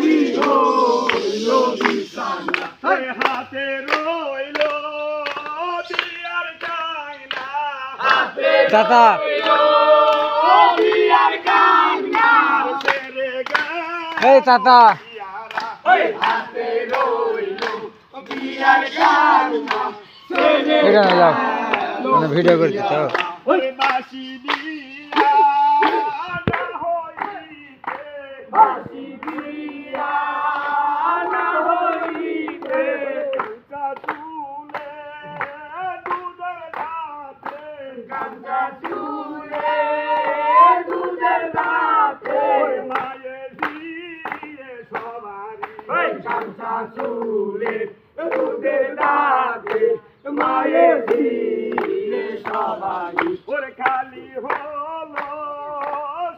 খালি হইল বিছানা হাতে রইল বিয়ার কায়না হাতে চাচা বিয়ার কায়না তেরে এই চাচা হাতে রইল বিয়ার কায়না এটা না যাও মানে ভিডিও করছি তো ওই বাসি দিয়া না হইতে বাসি দিয়া না হইতে চুলে দুধের দাঁতে গাঞ্জা চুলে দুধের দাঁতে মায়ে দিয়ে সবারই গাঞ্জা চুলে দুধের দাঁতে মায়ে দিয়ে সবারই ওরে খালি হলো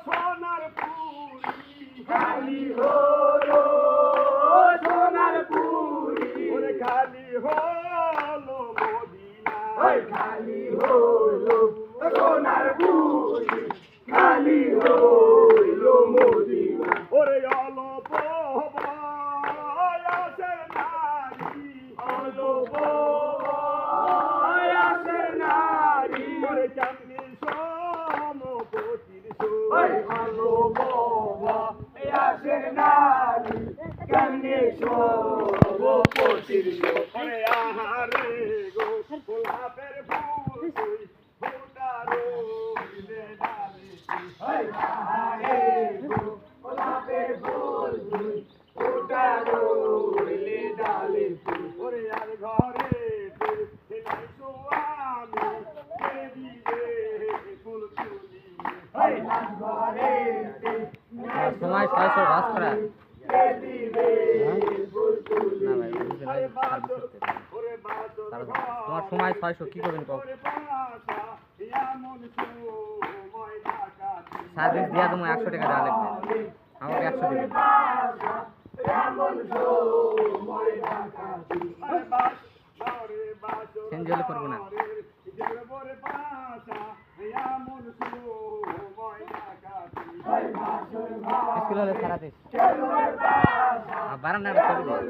সোনার পুরি খালি হলো সোনার পুরি ওরে খালি হলো মদিনা খালি হলো সোনার পুরি খালি হলো মদিনা ওরে অল্প বয়সের নারী অল্প বয়সের নারী ওরে চাকরি সমপতির অল্প বয়সের নারী কেমনে সমপতির ওরে আহারে গো গোলাপের ফুল তুই ফুটারো ডালে আহারে গো গোলাপের ফুল তুই ফুটারো ডালে ওরে আর ঘরে নাই সোয়ামি দিবে ফুল তুলি আর ঘরে সময় 600 ভাস করা দিবে ফুল তুলি না ভাই তোমার সময় 600 কি করবেন কও সার্ভিস দিয়া তুমি 100 টাকা দেওয়া লাগবে আমাকে 100 দিবেন চেঞ্জ হলে করবো না স্কুল হলে সারাতে বারান্দাটা ছবি দেয়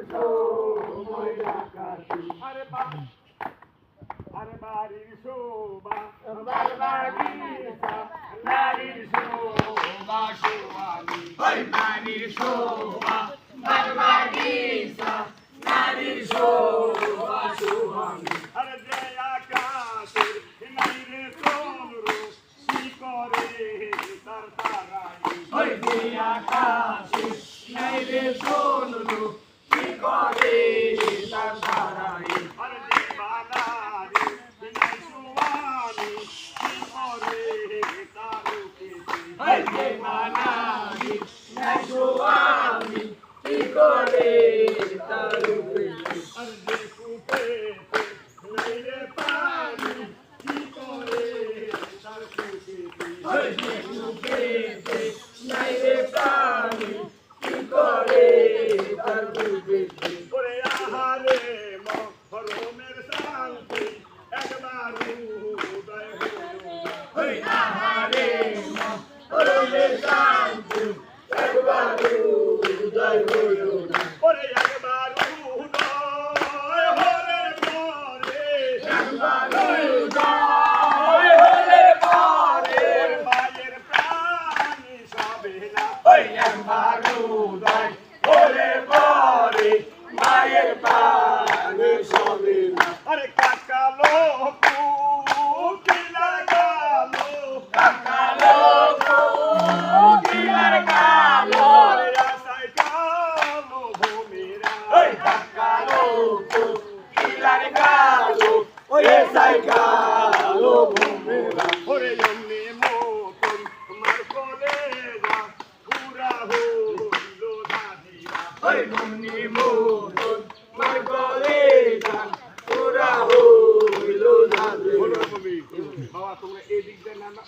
আরে বাড়ির শোভা বাড়ির নারীর শোভা শোভানি নারীর শোভা বাড়ির নারীর শোভা শোভানি আরে যে আকাশে নাই রে চন্দ্র শিকরে তার তারাই যে আকাশে নাই রে চন্দ্র শিকরে তার তারাই আরে দিবানারে নাই সুয়ানি শিকরে তারুকে এই দিবানারে নাই সুয়ানি শিকরে তারুকে আরে দেখুতে নাই রে পানি শিকরে তারুকে এই দেখুতে নাই রে পানি শিকরে তারুকে ওরে আহারে মরমের শান্তি একবার উদয় হলো ওই আহারে মরমের শান্তি একবার উদয় হলো ওরে একবার উদয় হলে পরে একবার উদয় হলে পরে মায়ের প্রাণ সবে না ওই একবার উদয় হলে পরে মায়ের প্রাণ সবে না আরে কাকালো কুকিলার কালো কাকালো কুকিলার কালো আরে আশায় কালো ভূমিরা ওই কাকালো কুকিলার কালো ওই আশায় কালো ভূমিরা ওরে এমনি মতন তোমার কলেজা পুরা হইলো দাদিরা ওই এমনি মতন তোমার কলেজা পুরা হইলো দাদিরা বাবা তোমরা এদিক দিয়ে না